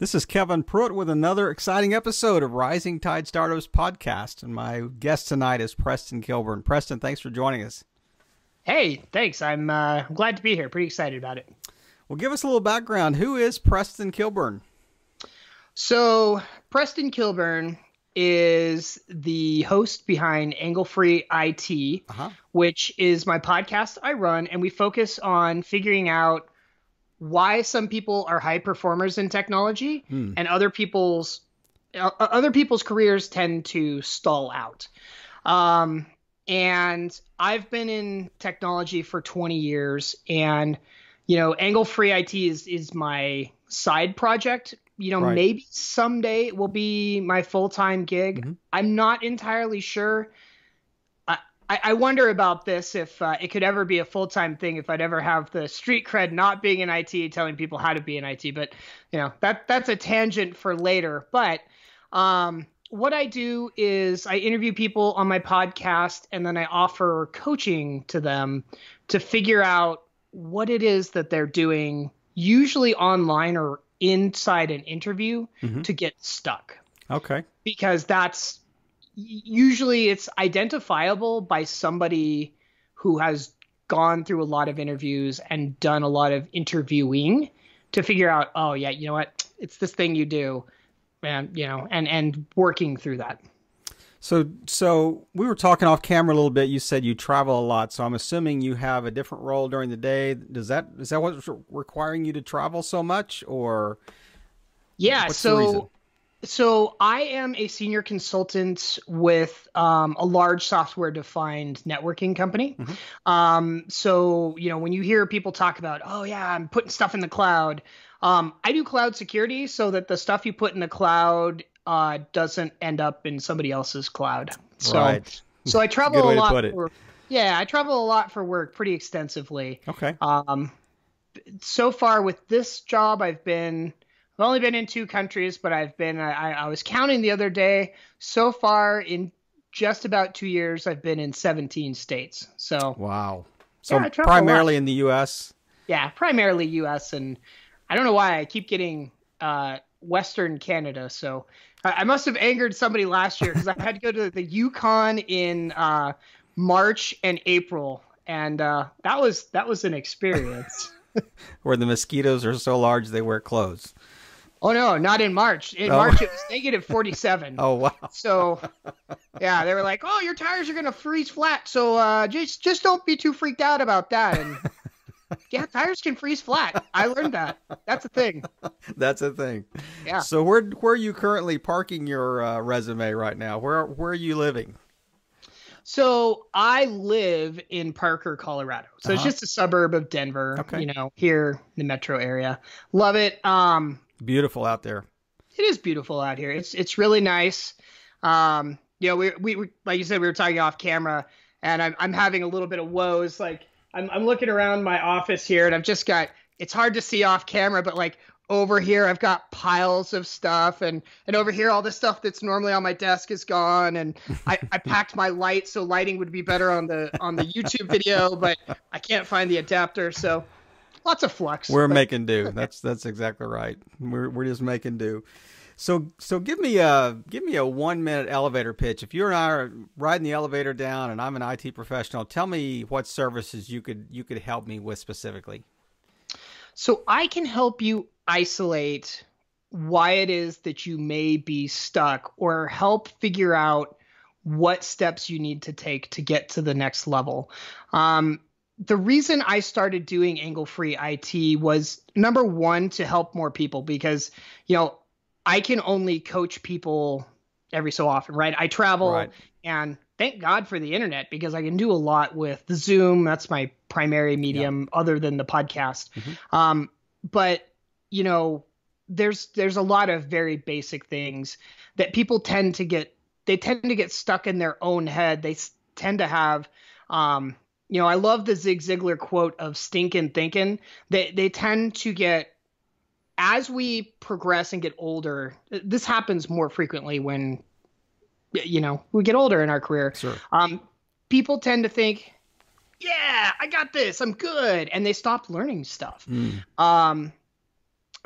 This is Kevin Pruitt with another exciting episode of Rising Tide Startups podcast. And my guest tonight is Preston Kilburn. Preston, thanks for joining us. Hey, thanks. I'm glad to be here. Pretty excited about it. Well, give us a little background. Who is Preston Kilburn? So Preston Kilburn is the host behind AngleFree IT, which is my podcast I run, and we focus on figuring out why some people are high performers in technology and other people's careers tend to stall out. And I've been in technology for 20 years, and AngleFree IT is my side project. Right. Maybe someday it will be my full-time gig. I'm not entirely sure. I wonder about this, if it could ever be a full-time thing, if I'd ever have the street cred not being in IT, telling people how to be in IT. But, that's a tangent for later. But what I do is I interview people on my podcast, and then I offer coaching to them to figure out what it is that they're doing, usually online or inside an interview, to get stuck. Okay. Because that's usually it's identifiable by somebody who has gone through a lot of interviews and done a lot of interviewing to figure out, oh yeah, you know what, it's this thing you do, and working through that. So we were talking off camera a little bit. You said you travel a lot, so I'm assuming you have a different role during the day. Is that what's requiring you to travel so much, or? Yeah. What's the reason? So I am a senior consultant with a large software-defined networking company. So, when you hear people talk about, oh, yeah, I'm putting stuff in the cloud, I do cloud security so that the stuff you put in the cloud doesn't end up in somebody else's cloud. Right. So I travel a lot. I travel a lot for work pretty extensively. Okay. So far with this job, I've only been in 2 countries, but I was counting the other day. So far in just about 2 years, I've been in 17 states. So wow. So yeah, primarily in the U.S. Yeah, primarily U.S. And I don't know why I keep getting Western Canada. So I must have angered somebody last year, because I had to go to the Yukon in March and April, and that was an experience. Where the mosquitoes are so large they wear clothes. Oh no, not in March. In March it was negative 47. Oh wow. So yeah, they were like, "Oh, your tires are gonna freeze flat, so just don't be too freaked out about that." And yeah, tires can freeze flat. I learned that. That's a thing. That's a thing. Yeah. So where are you currently parking your resume right now? Where are you living? So I live in Parker, Colorado. So it's just a suburb of Denver. Okay. Here in the metro area. Love it. Beautiful out there. It is beautiful out here. It's really nice. We like you said, we were talking off camera, and I'm having a little bit of woes. Like I'm looking around my office here, and I've just got, it's hard to see off camera, but like over here I've got piles of stuff, and over here all the stuff that's normally on my desk is gone, and I packed my light so lighting would be better on the YouTube video, but I can't find the adapter, so lots of flux. We're making do. That's exactly right. We're just making do. So give me a 1-minute elevator pitch. If you and I are riding the elevator down and I'm an IT professional, tell me what services you could help me with specifically. So I can help you isolate why it is that you may be stuck, or help figure out what steps you need to take to get to the next level. The reason I started doing AngleFree IT was, number one, to help more people, because, I can only coach people every so often, right? I travel, right, and thank God for the internet, because I can do a lot with the Zoom. That's my primary medium, other than the podcast. But, there's a lot of very basic things that people tend to get stuck in their own head. They tend to have, I love the Zig Ziglar quote of stinkin' thinking. They tend to get, as we progress and get older, this happens more frequently when, we get older in our career. Sure. People tend to think, yeah, I got this, I'm good. And they stop learning stuff.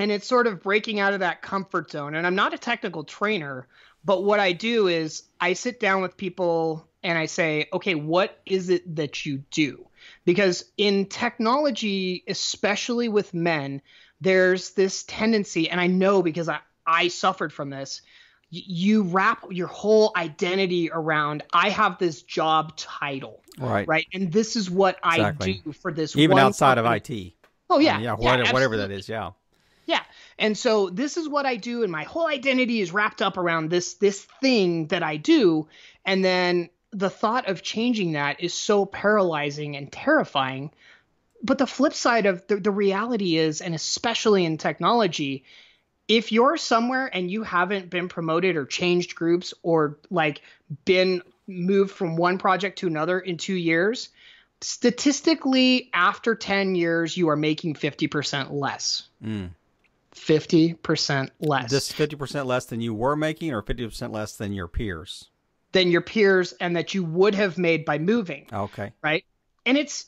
And it's sort of breaking out of that comfort zone. And I'm not a technical trainer, but what I do is I sit down with people and I say, okay, what is it that you do? Because in technology, especially with men, there's this tendency, and I know because I suffered from this, you wrap your whole identity around, I have this job title, right? And this is what I do for this even one outside company. of IT. Oh, yeah. Whatever that is, yeah. Yeah. And so this is what I do, and my whole identity is wrapped up around this thing that I do. And then the thought of changing that is so paralyzing and terrifying. But the flip side of the reality is, and especially in technology, if you're somewhere and you haven't been promoted or changed groups or like been moved from one project to another in 2 years, statistically, after 10 years, you are making 50% less. 50% less. This 50% less than you were making, or 50% less than your peers? Than your peers, and that you would have made by moving. Okay. Right. And it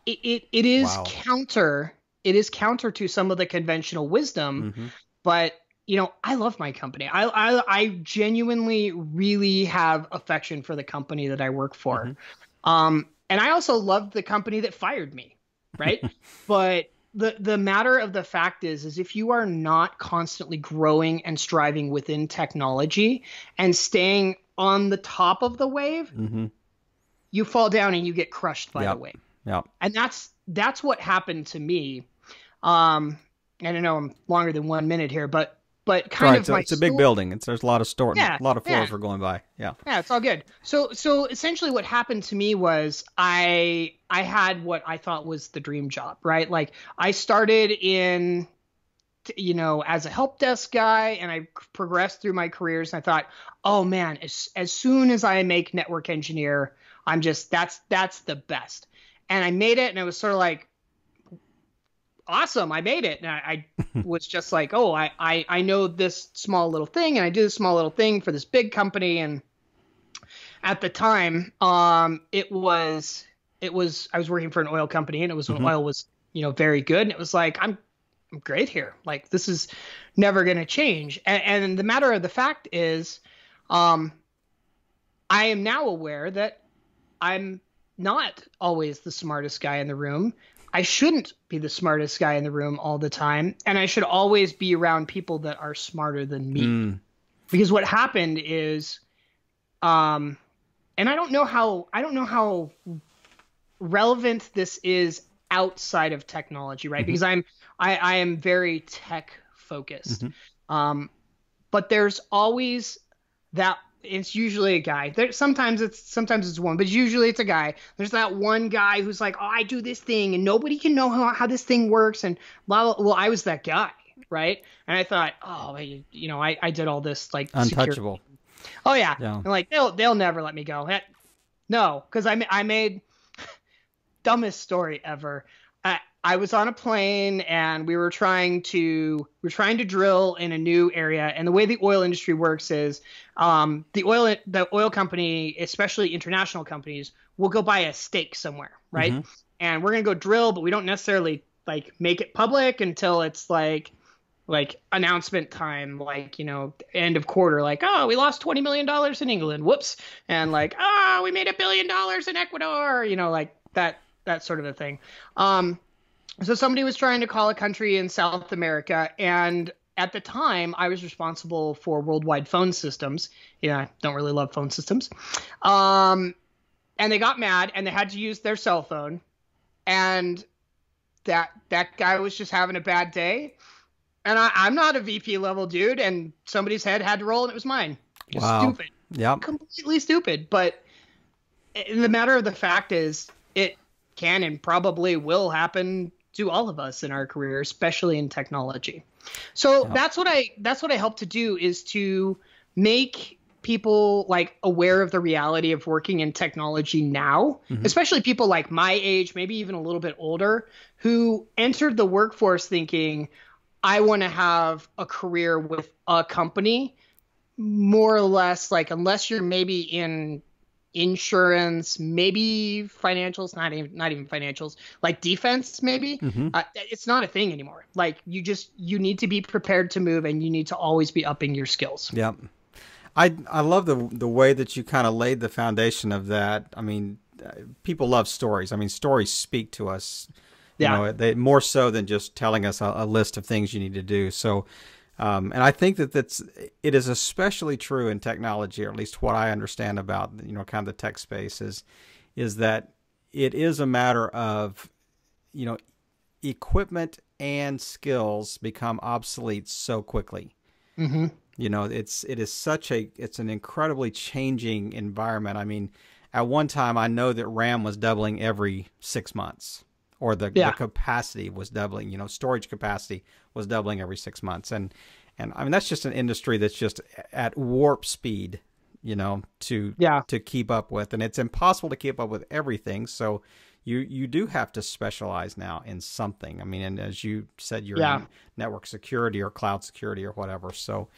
is wow. counter. It is counter to some of the conventional wisdom, but I love my company. I genuinely really have affection for the company that I work for. And I also love the company that fired me. Right. But the matter of the fact is if you are not constantly growing and striving within technology and staying on the top of the wave, you fall down and you get crushed by the wave. Yeah. And that's what happened to me. I don't know, I'm longer than 1 minute here, but kind of it's a big building. There's a lot of a lot of floors we're going by. Yeah. Yeah, it's all good. So essentially what happened to me was I had what I thought was the dream job, right? Like I started in as a help desk guy, and I progressed through my careers, and I thought, oh man, as soon as I make network engineer, I'm just that's the best. And I made it, and it was sort of like, awesome, I made it. And I was just like, oh, I know this small little thing, and I do this small little thing for this big company. And at the time, I was working for an oil company, and it was when oil was, very good. And it was like, I'm great here. Like, this is never going to change. And the matter of the fact is, I am now aware that I'm not always the smartest guy in the room. I shouldn't be the smartest guy in the room all the time. And I should always be around people that are smarter than me. Because what happened is, and I don't know how relevant this is outside of technology, right? Because I am very tech focused. But there's always that. It's usually a guy. Sometimes it's a woman, but usually it's a guy. There's that one guy who's like, oh, I do this thing and nobody can know how this thing works. And blah, blah. Well, I was that guy, right? And I thought, oh, I did all this like untouchable. Security. Oh yeah. And like they'll never let me go. No, because I made dumbest story ever. I was on a plane and we were trying to drill in a new area. And the way the oil industry works is the oil company, especially international companies, will go buy a stake somewhere, right? And we're gonna go drill, but we don't necessarily like make it public until it's like announcement time, like end of quarter, like, oh, we lost $20 million in England, whoops, and like, oh, we made $1 billion in Ecuador, like that sort of a thing. So somebody was trying to call a country in South America, and at the time, I was responsible for worldwide phone systems. I don't really love phone systems. And they got mad, and they had to use their cell phone. And that guy was just having a bad day. And I'm not a VP level dude, and somebody's head had to roll, and it was mine. Just stupid. Yeah. Completely stupid. But the matter of the fact is, it can and probably will happen to all of us in our career, especially in technology. So that's what I help to do, is to make people like aware of the reality of working in technology now, especially people like my age, maybe even a little bit older, who entered the workforce thinking, I want to have a career with a company, more or less, like, unless you're maybe in insurance, maybe financials, not even financials, like defense, maybe. It's not a thing anymore. Like you need to be prepared to move, and you need to always be upping your skills. Yep. I love the way that you kind of laid the foundation of that. I mean, people love stories. I mean, stories speak to us. You know, they more so than just telling us a list of things you need to do. So, and I think that it is especially true in technology, or at least what I understand about, you know, kind of the tech space is that it is a matter of, you know, equipment and skills become obsolete so quickly. You know, it's an incredibly changing environment. I mean, at one time I know that RAM was doubling every 6 months, or the capacity was doubling. You know, storage capacity was doubling every 6 months, and I mean, that's just an industry that's just at warp speed, you know, to keep up with, and it's impossible to keep up with everything. So you do have to specialize now in something. I mean, and as you said, you're in network security or cloud security or whatever. So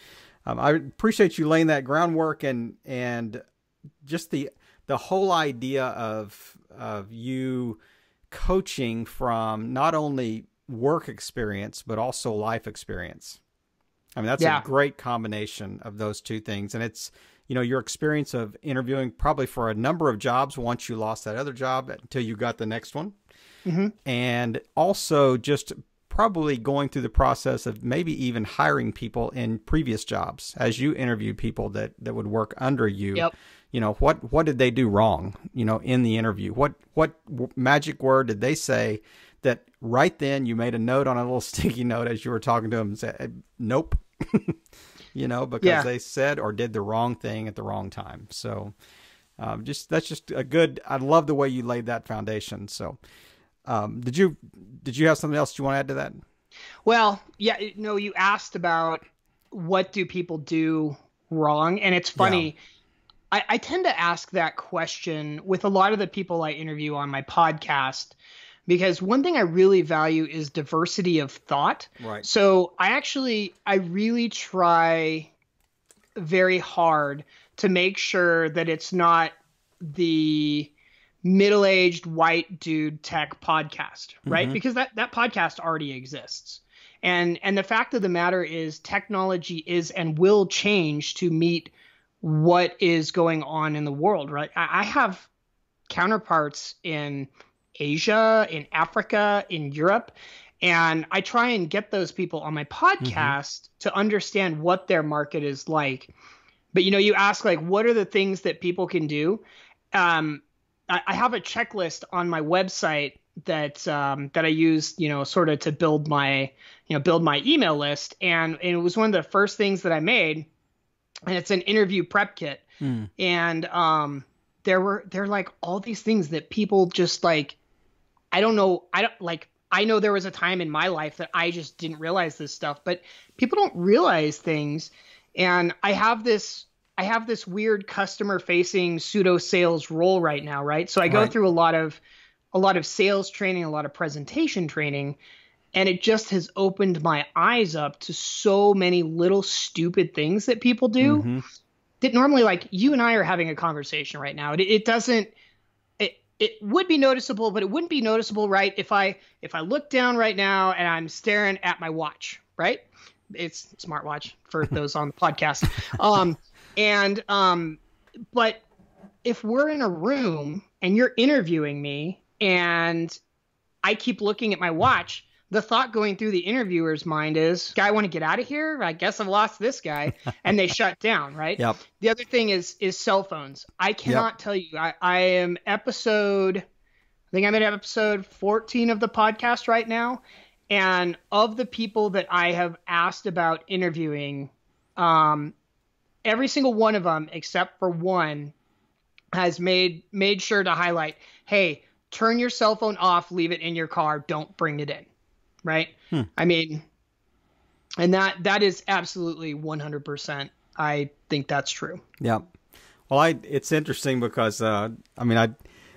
I appreciate you laying that groundwork, and just the whole idea of you coaching from not only work experience but also life experience. I mean, that's a great combination of those two things. And it's, you know, your experience of interviewing probably for a number of jobs once you lost that other job until you got the next one. And also just probably going through the process of maybe even hiring people in previous jobs as you interviewed people that would work under you. You know, what did they do wrong, you know, in the interview? What magic word did they say that right then you made a note on a little sticky note as you were talking to them and said, nope, you know, because they said or did the wrong thing at the wrong time. So that's just a good, I love the way you laid that foundation. So did you have something else you want to add to that? Well, yeah, no, you asked about what do people do wrong. And it's funny. I tend to ask that question with a lot of the people I interview on my podcast, because one thing I really value is diversity of thought. Right. So I really try very hard to make sure that it's not the middle-aged white dude tech podcast, right? Because that podcast already exists. And the fact of the matter is technology is and will change to meet what is going on in the world, right? I have counterparts in Asia, in Africa, in Europe, and I try and get those people on my podcast to understand what their market is like. But, you know, you ask, like, what are the things that people can do? I have a checklist on my website that I use, you know, sort of to build my email list. And it was one of the first things that I made. And it's an interview prep kit. And there are like all these things that people just like, I know there was a time in my life that I just didn't realize this stuff, but people don't realize things. And I have this weird customer facing pseudo sales role right now. Right. So I go through a lot of sales training, a lot of presentation training. And it just has opened my eyes up to so many little stupid things that people do that normally, like, you and I are having a conversation right now. It would be noticeable, but it wouldn't be noticeable, right? If I look down right now and I'm staring at my watch, right? It's a smartwatch for those on the podcast. But if we're in a room and you're interviewing me and I keep looking at my watch, the thought going through the interviewer's mind is, guy, want to get out of here? I guess I've lost this guy. And they shut down, right? The other thing is cell phones. I cannot tell you. I am episode 14 of the podcast right now. And of the people that I have asked about interviewing, every single one of them, except for one, has made sure to highlight, hey, turn your cell phone off, leave it in your car, don't bring it in. Right. I mean, and that is absolutely 100%. I think that's true. Yeah. Well, it's interesting because,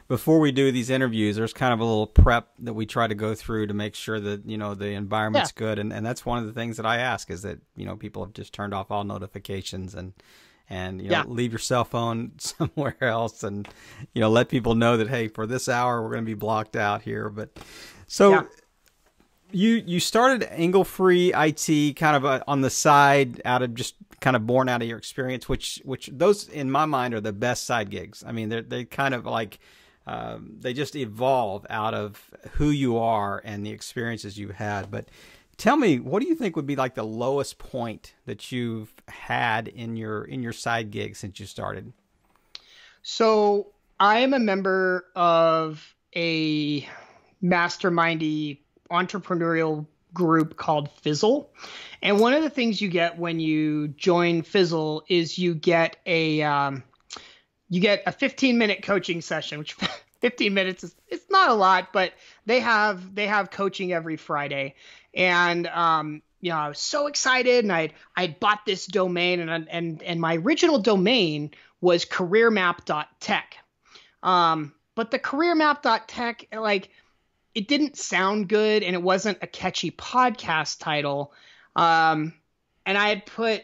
before we do these interviews, there's kind of a little prep that we try to go through to make sure that, you know, the environment's good. And that's one of the things that I ask is that, you know, people have just turned off all notifications and and Yeah. leave your cell phone somewhere else, and let people know that, hey, for this hour we're going to be blocked out here. But so. Yeah. You started AngleFree IT kind of on the side, out of just kind of born out of your experience, which those in my mind are the best side gigs. I mean, they kind of like they just evolve out of who you are and the experiences you've had. But tell me, what do you think would be like the lowest point that you've had in your side gig since you started? So I am a member of a mastermindy entrepreneurial group called Fizzle. And one of the things you get when you join Fizzle is you get a 15-minute coaching session, which 15 minutes is, it's not a lot, but they have coaching every Friday. And I was so excited, and I'd bought this domain, and my original domain was careermap.tech. But the careermap.tech, like, it didn't sound good, and it wasn't a catchy podcast title. And I had put,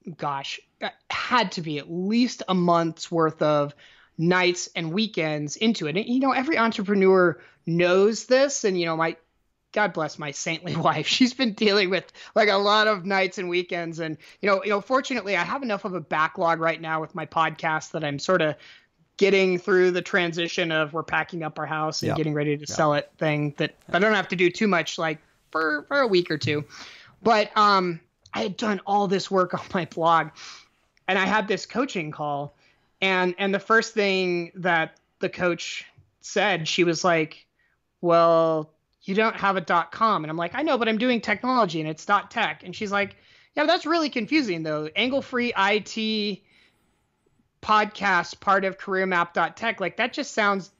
it had to be at least a month's worth of nights and weekends into it. And, every entrepreneur knows this. And, God bless my saintly wife. She's been dealing with like a lot of nights and weekends. And, fortunately, I have enough of a backlog right now with my podcast that I'm sort of getting through the transition of we're packing up our house and getting ready to sell it thing, that I don't have to do too much, like for a week or two. But I had done all this work on my blog, and I had this coaching call, and the first thing that the coach said, she was like, well, you don't have a .com. And I'm like, I know, but I'm doing technology and it's .tech. And she's like, yeah, but that's really confusing though. AngleFree IT podcast, part of careermap.tech, like that just sounds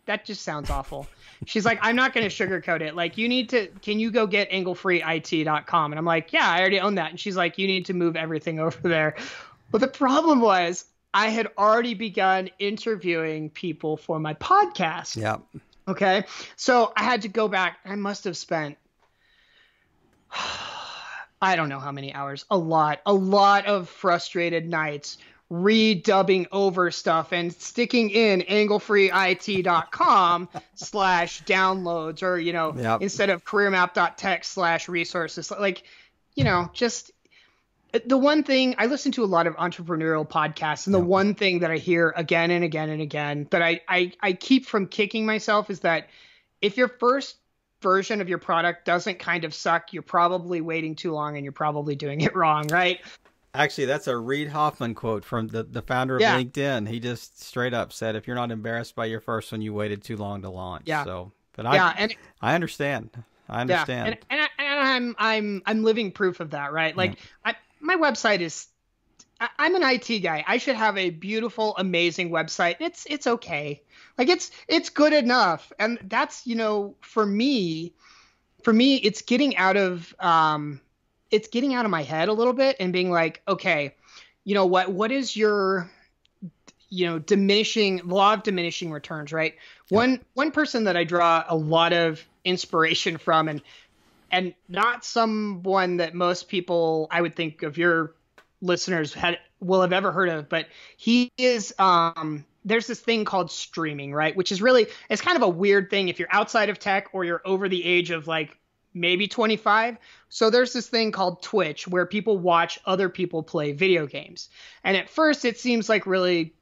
awful. She's like, I'm not going to sugarcoat it. Like, can you go get anglefreeit.com? And I'm like, yeah, I already own that. And she's like, you need to move everything over there. But the problem was I had already begun interviewing people for my podcast. Yeah. Okay. So I had to go back. I must have spent, I don't know how many hours, a lot of frustrated nights redubbing over stuff and sticking in anglefreeit.com /downloads, or, instead of careermap.tech /resources, like, just the one thing I listen to a lot of entrepreneurial podcasts, and the one thing that I hear again and again and again that I keep from kicking myself is that if your first version of your product doesn't kind of suck, you're probably waiting too long and you're probably doing it wrong, right? Actually, that's a Reid Hoffman quote from the founder of LinkedIn. He just straight up said, if you're not embarrassed by your first one, you waited too long to launch. Yeah. So, but I understand. I understand. Yeah. And I'm living proof of that, right? Like my website is, I'm an IT guy. I should have a beautiful, amazing website. It's okay. Like it's good enough. And that's, for me, it's getting out of my head a little bit and being like, okay, what is your, law of diminishing returns, right? Yep. One person that I draw a lot of inspiration from, and not someone that most people, I would think of your listeners will have ever heard of, but he is, there's this thing called streaming, right? Which is really, it's kind of a weird thing if you're outside of tech or you're over the age of like maybe 25. So there's this thing called Twitch where people watch other people play video games. And at first it seems like really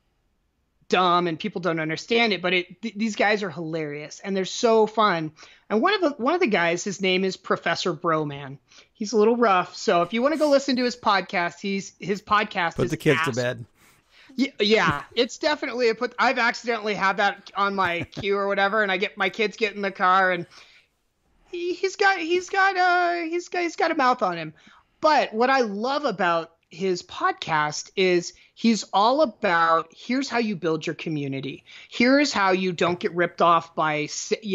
dumb and people don't understand it, but these guys are hilarious and they're so fun. And one of the guys, his name is Professor Broman. He's a little rough. So if you want to go listen to his podcast, his podcast Put is the kids to bed. Yeah, it's definitely I've accidentally had that on my queue or whatever, and my kids get in the car and he's got a mouth on him. But what I love about his podcast is he's all about, here's how you build your community. Here's how you don't get ripped off by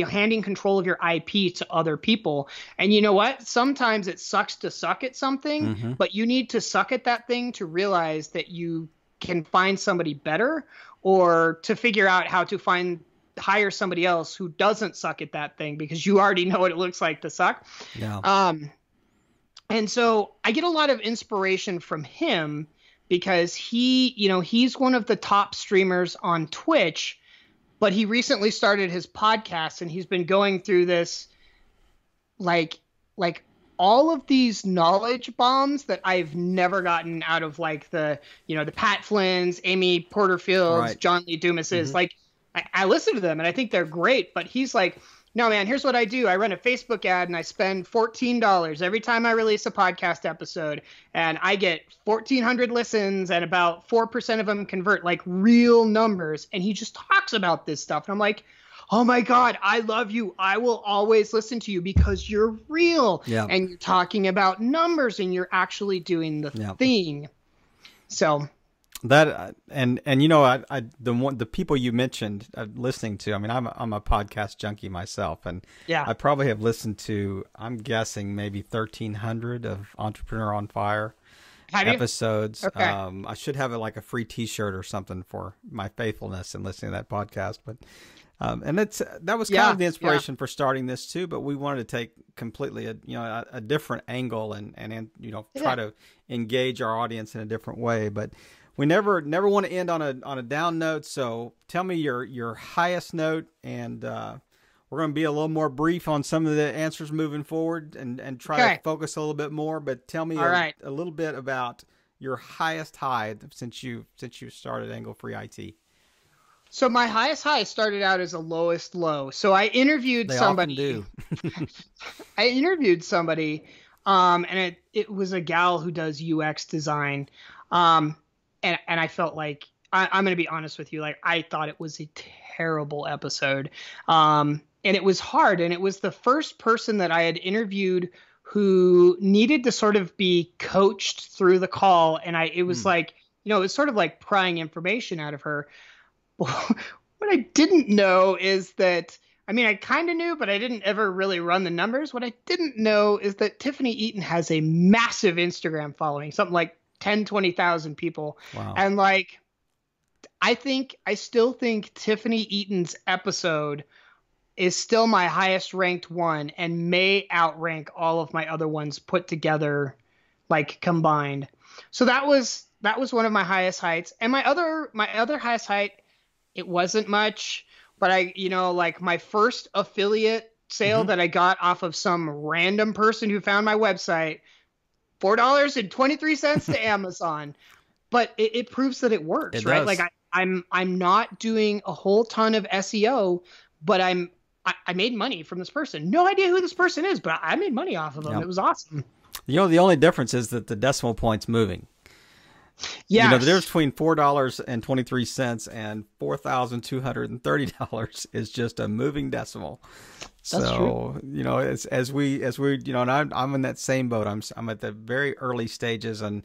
handing control of your IP to other people. And you know what? Sometimes it sucks to suck at something, but you need to suck at that thing to realize that you can find somebody better, or to figure out how to hire somebody else who doesn't suck at that thing because you already know what it looks like to suck. Yeah. And so I get a lot of inspiration from him because he's one of the top streamers on Twitch, but he recently started his podcast and he's been going through this like all of these knowledge bombs that I've never gotten out of like the Pat Flynn's, Amy Porterfield's, Right. John Lee Dumas's. Mhm. Like I listen to them and I think they're great, but he's like, no, man, here's what I do. I run a Facebook ad and I spend $14 every time I release a podcast episode, and I get 1,400 listens and about 4% of them convert, like real numbers. And he just talks about this stuff. And I'm like, oh my God, I love you. I will always listen to you because you're real. Yeah. And you're talking about numbers and you're actually doing the thing. So that and the people you mentioned listening to, I mean, I'm a podcast junkie myself, and I probably have listened to, I'm guessing maybe 1,300 of Entrepreneur on Fire episodes. Okay. I should have like a free T-shirt or something for my faithfulness in listening to that podcast, but and that was kind of the inspiration for starting this too. But we wanted to take completely a different angle and try to engage our audience in a different way, but we never want to end on a down note. So tell me your highest note, and we're going to be a little more brief on some of the answers moving forward, and try to focus a little bit more. But tell me a little bit about your highest high since you started AngleFree IT. So my highest high started out as a lowest low. So I interviewed somebody. Often do. I interviewed somebody, and it was a gal who does UX design. And I felt like, I'm going to be honest with you, like I thought it was a terrible episode. And it was hard. And it was the first person that I had interviewed who needed to sort of be coached through the call. And it was like, it was sort of like prying information out of her. What I didn't know is that, I mean, I kind of knew, but I didn't ever really run the numbers. What I didn't know is that Tiffany Eaton has a massive Instagram following, something like 10, 20,000 people. Wow. And like, I still think Tiffany Eaton's episode is still my highest ranked one and may outrank all of my other ones put together, like combined. So that was one of my highest heights. And my other highest height, it wasn't much, but like my first affiliate sale that I got off of some random person who found my website, $4.23 to Amazon. But it proves that it works, right? Like I'm not doing a whole ton of SEO, but I made money from this person. No idea who this person is, but I made money off of them. Yep. It was awesome. The only difference is that the decimal point's moving. Yeah. The difference between $4.23 and $4,230 is just a moving decimal. That's true. As we, and I'm in that same boat. I'm at the very early stages, and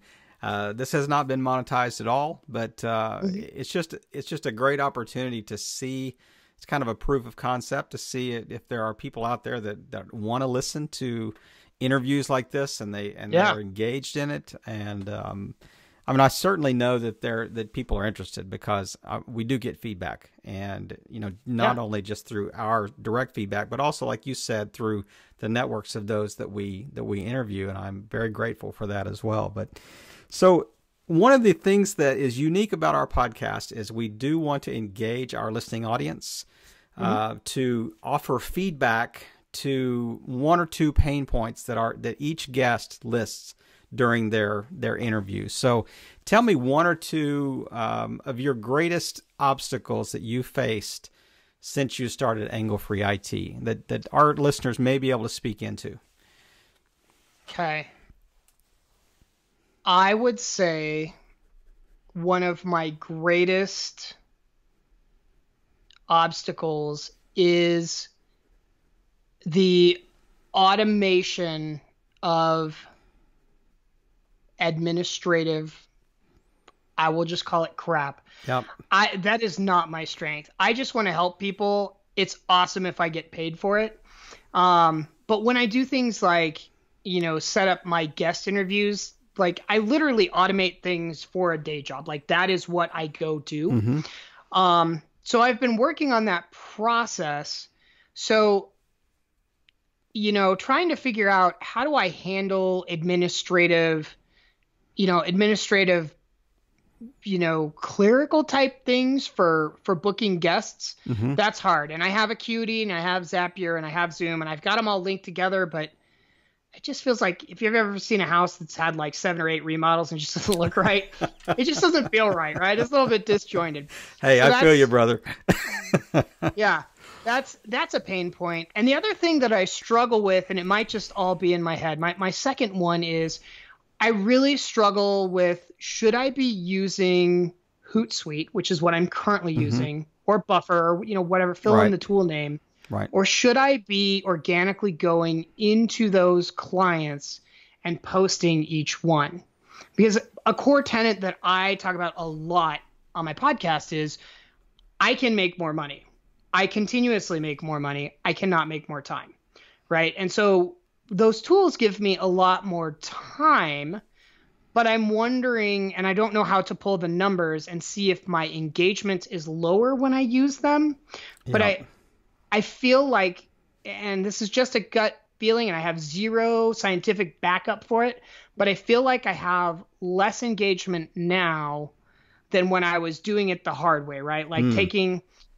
this has not been monetized at all, but it's just a great opportunity to see. It's kind of a proof of concept to see if there are people out there that want to listen to interviews like this, and they're engaged in it. And I certainly know that people are interested, because we do get feedback, and not only just through our direct feedback, but also, like you said, through the networks of those that we interview, and I'm very grateful for that as well. But so one of the things that is unique about our podcast is we do want to engage our listening audience, to offer feedback to one or two pain points that each guest lists during their interview. So tell me one or two of your greatest obstacles that you faced since you started AngleFree IT that our listeners may be able to speak into. Okay. I would say one of my greatest obstacles is the automation of administrative, I will just call it crap. Yep. That is not my strength. I just want to help people. It's awesome if I get paid for it. But when I do things like, set up my guest interviews, like I literally automate things for a day job. Like that is what I go do. So I've been working on that process. So, trying to figure out how do I handle administrative clerical type things for booking guests, Mm-hmm. that's hard. And I have Acuity and I have Zapier and I have Zoom and I've got them all linked together, but it just feels like if you've ever seen a house that's had like 7 or 8 remodels and just doesn't look right, it just doesn't feel right, right? It's a little bit disjointed. Hey, So I feel you, brother. yeah, that's a pain point. And the other thing that I struggle with, and it might just all be in my head, my second one is I really struggle with, should I be using Hootsuite, which is what I'm currently Mm-hmm. using, or Buffer, or whatever, fill in Right. the tool name. Right. Or should I be organically going into those clients and posting each one? Because a core tenet that I talk about a lot on my podcast is I can make more money. I continuously make more money. I cannot make more time, right? And so those tools give me a lot more time, but I'm wondering, and I don't know how to pull the numbers and see if my engagement is lower when I use them. But Yeah. I feel like, and this is just a gut feeling, and I have zero scientific backup for it, but I feel like I have less engagement now than when I was doing it the hard way, right? Like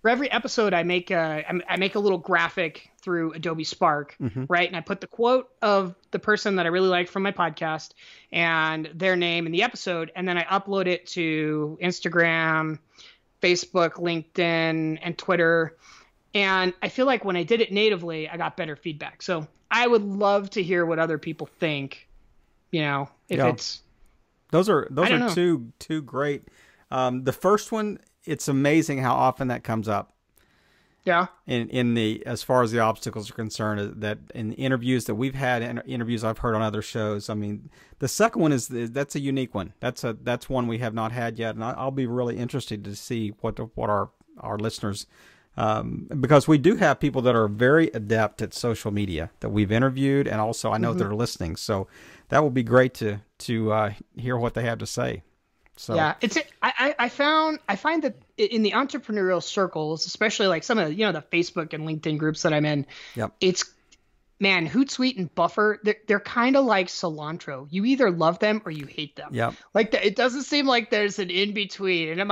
for every episode, I make a little graphic through Adobe Spark, Mm-hmm. right? And I put the quote of the person that I really like from my podcast and their name in the episode, and then I upload it to Instagram, Facebook, LinkedIn, and Twitter. And I feel like when I did it natively, I got better feedback. So I would love to hear what other people think, if Yeah. it's, Those are I don't know. two great. The first one, it's amazing how often that comes up Yeah. in the, as far as the obstacles are concerned, that in the interviews that we've had and interviews I've heard on other shows. I mean, the second one that's a unique one. That's one we have not had yet, and I'll be really interested to see what our listeners. Because we do have people that are very adept at social media that we've interviewed, and also I know that are listening. So that will be great to hear what they have to say. So Yeah, I find that in the entrepreneurial circles, especially like some of the Facebook and LinkedIn groups that I'm in, Yep. it's, man, Hootsuite and Buffer, they're kind of like cilantro. You either love them or you hate them. Yep. Like it doesn't seem like there's an in between, and it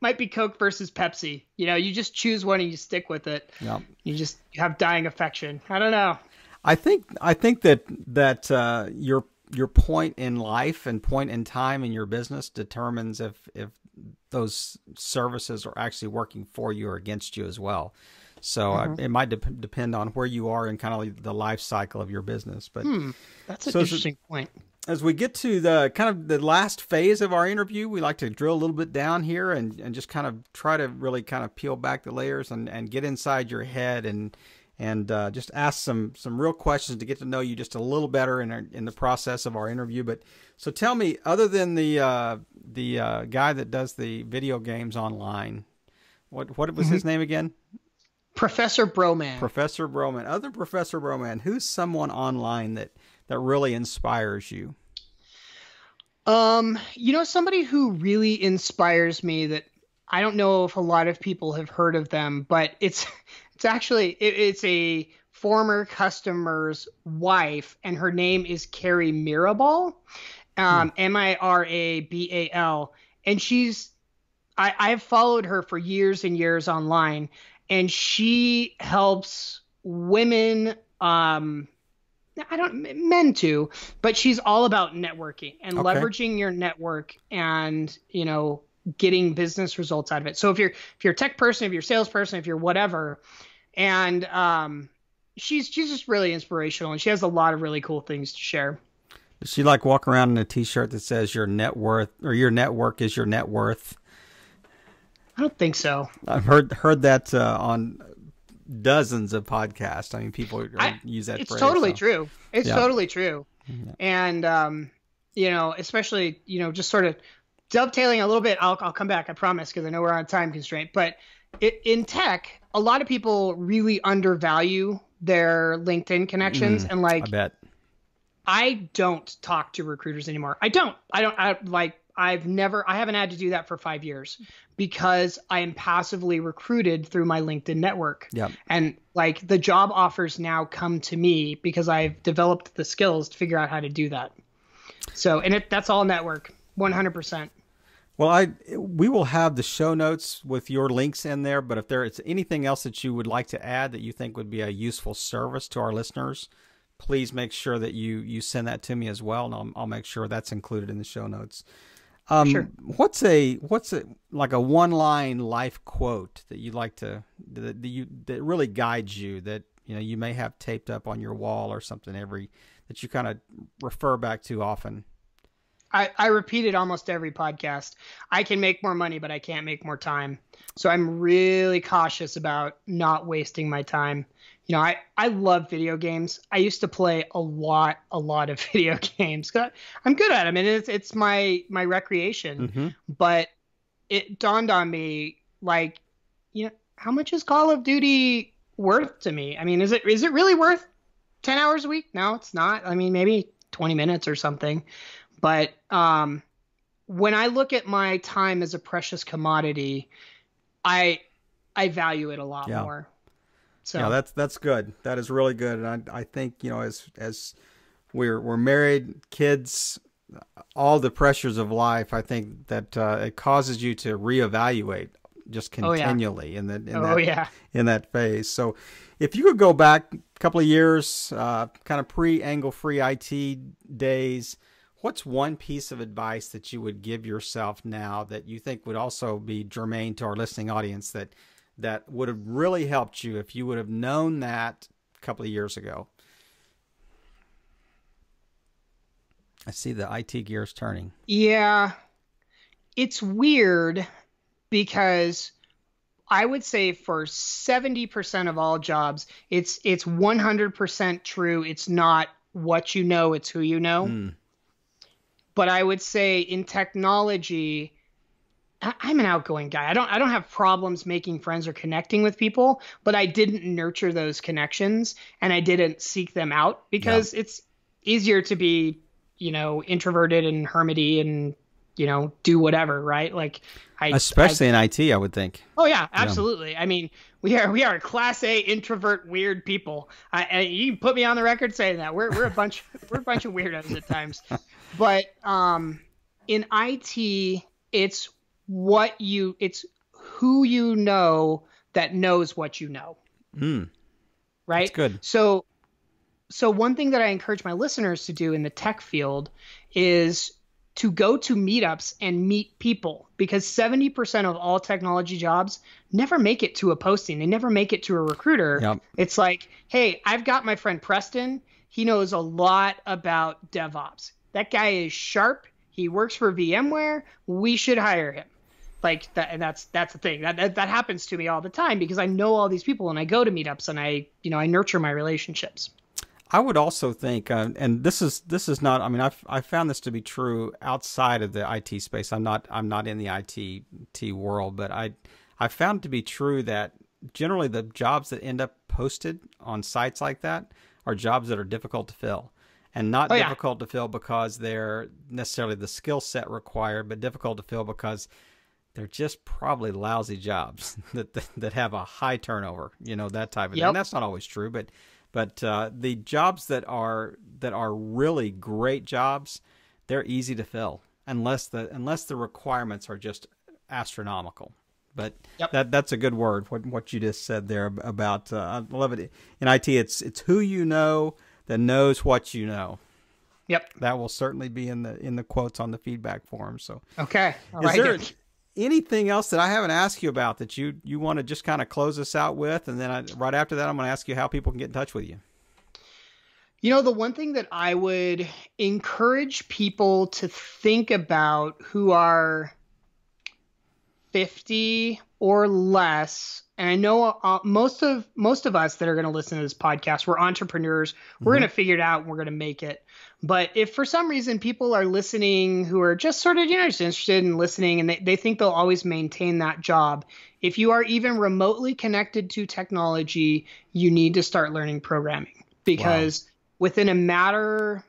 might be Coke versus Pepsi. You just choose one and you stick with it. Yep. You have dying affection. I don't know. I think that your point in life and point in time in your business determines if those services are actually working for you or against you as well. So it might depend on where you are in kind of like the life cycle of your business. But That's an interesting point. As we get to the kind of the last phase of our interview, we like to drill a little bit down here and just kind of try to really kind of peel back the layers and get inside your head and just ask some real questions to get to know you just a little better in the process of our interview. But so tell me, other than the guy that does the video games online, what was his name again? Professor Broman. Professor Broman. Other Professor Broman, who's someone online that really inspires you? Somebody who really inspires me that I don't know if a lot of people have heard of them, but it's actually a former customer's wife, and her name is Carrie Mirabal, Mirabal, and I've followed her for years and years online, and she helps women, men too, but she's all about networking and leveraging your network and, getting business results out of it. So if you're a tech person, if you're a salesperson, if you're whatever, and she's just really inspirational, and she has a lot of really cool things to share. Does she like walk around in a t-shirt that says your net worth or your network is your net worth? I don't think so. I've heard that on dozens of podcasts. I mean, people use that it's phrase. Totally true. It's Yeah. totally true. Yeah. And, especially, just sort of dovetailing a little bit, I'll come back, I promise, because I know we're on a time constraint. But in tech, a lot of people really undervalue their LinkedIn connections. And I bet. I don't talk to recruiters anymore. I haven't had to do that for 5 years because I am passively recruited through my LinkedIn network. Yep. And like the job offers now come to me because I've developed the skills to figure out how to do that. So, and that's all network. 100%. Well, we will have the show notes with your links in there, but if there is anything else that you would like to add that you think would be a useful service to our listeners, please make sure that you send that to me as well, and I'll make sure that's included in the show notes. Sure. What's a like a one-line life quote that you like to that really guides you, that you may have taped up on your wall or something that you kind of refer back to often? I repeat it almost every podcast. I can make more money, but I can't make more time. So I'm really cautious about not wasting my time. I love video games. I used to play a lot of video games. I'm good at them, and it's my recreation. Mm-hmm. But it dawned on me, like, how much is Call of Duty worth to me? I mean, is it really worth 10 hours a week? No, it's not. I mean, maybe 20 minutes or something. But when I look at my time as a precious commodity, I value it a lot more. So yeah, that's good. That is really good. And I think as we're married, kids, all the pressures of life, I think that it causes you to reevaluate just continually in that phase. So if you could go back a couple of years, kind of pre-AngleFree IT days, what's one piece of advice that you would give yourself now that you think would also be germane to our listening audience, that would have really helped you if you would have known that a couple of years ago? I see the IT gears turning. Yeah, it's weird because I would say for 70% of all jobs, it's 100% true. It's not what you know, it's who you know. But I would say in technology, I'm an outgoing guy. I don't have problems making friends or connecting with people, but I didn't nurture those connections and I didn't seek them out because it's easier to be, introverted and hermity and, do whatever, right? Like especially in IT, I would think. Oh yeah, absolutely. Yeah. I mean, we are class A introvert weird people. And you can put me on the record saying that we're a bunch of weirdos at times. But in IT, it's who you know that knows what you know. Right? That's good. So one thing that I encourage my listeners to do in the tech field is to go to meetups and meet people, because 70% of all technology jobs never make it to a posting. They never make it to a recruiter. Yep. It's like, hey, I've got my friend Preston. He knows a lot about DevOps. That guy is sharp. He works for VMware. We should hire him. Like that, and that's the thing. That happens to me all the time because I know all these people and I go to meetups and I nurture my relationships. I would also think, and this is not. I mean, I found this to be true outside of the IT space. I'm not in the IT world, but I found it to be true that generally the jobs that end up posted on sites like that are jobs that are difficult to fill, and not difficult to fill because they're necessarily the skill set required, but difficult to fill because they're just probably lousy jobs that have a high turnover. That type of thing. And that's not always true, but the jobs that are really great jobs, they're easy to fill unless the requirements are just astronomical. But that's a good word. What you just said there about I love it in IT. It's who you know that knows what you know. Yep, that will certainly be in the quotes on the feedback form. So okay, is there anything else that I haven't asked you about that you want to just kind of close us out with? And then right after that, I'm going to ask you how people can get in touch with you. The one thing that I would encourage people to think about who are 50 or less, and I know most of us that are going to listen to this podcast, we're entrepreneurs. We're going to figure it out and we're going to make it. But if for some reason people are listening who are just sort of, just interested in listening and they think they'll always maintain that job, if you are even remotely connected to technology, you need to start learning programming because within a matter,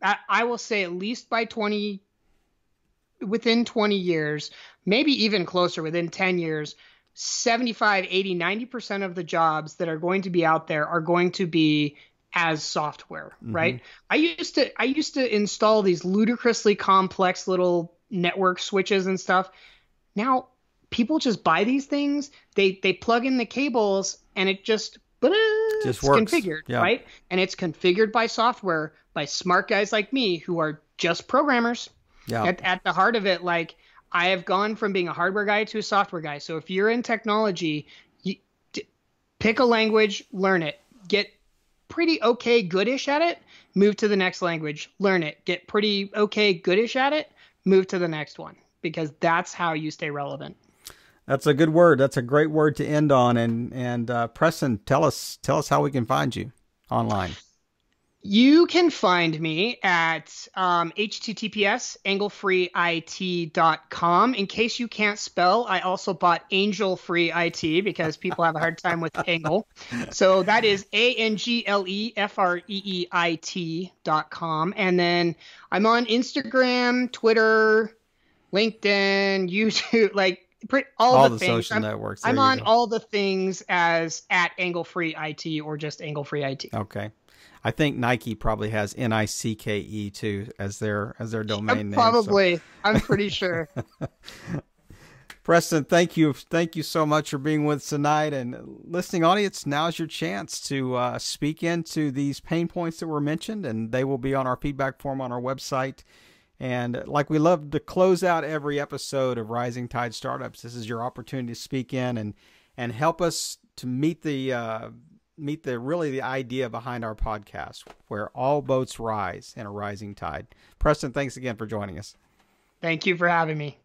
I will say at least within 20 years, maybe even closer, within 10 years, 75, 80, 90% of the jobs that are going to be out there are going to be as software, right? I used to install these ludicrously complex little network switches and stuff. Now people just buy these things, they plug in the cables, and it just Just it's works. configured, Yeah. right? And it's configured by software by smart guys like me who are just programmers. Yeah. At the heart of it, like I have gone from being a hardware guy to a software guy. So if you're in technology, you, pick a language, learn it, get pretty okay, goodish at it, move to the next language, learn it, get pretty okay, goodish at it, move to the next one, because that's how you stay relevant. That's a good word. That's a great word to end on. And Preston, tell us how we can find you online. You can find me at https anglefreeit.com. In case you can't spell, I also bought AngleFree IT because people have a hard time with Angle. So that is AngleFreeit.com. And then I'm on Instagram, Twitter, LinkedIn, YouTube, like all the things. Social networks. I'm on all the things as at AngleFree IT or just AngleFree IT. Okay. I think Nike probably has NICKE too as their domain name. Probably. So. I'm pretty sure. Preston, thank you so much for being with us tonight. And listening audience, now's your chance to speak into these pain points that were mentioned, and they will be on our feedback form on our website. And like we love to close out every episode of Rising Tide Startups, this is your opportunity to speak in and help us to meet the idea behind our podcast, where all boats rise in a rising tide. Preston, thanks again for joining us. Thank you for having me.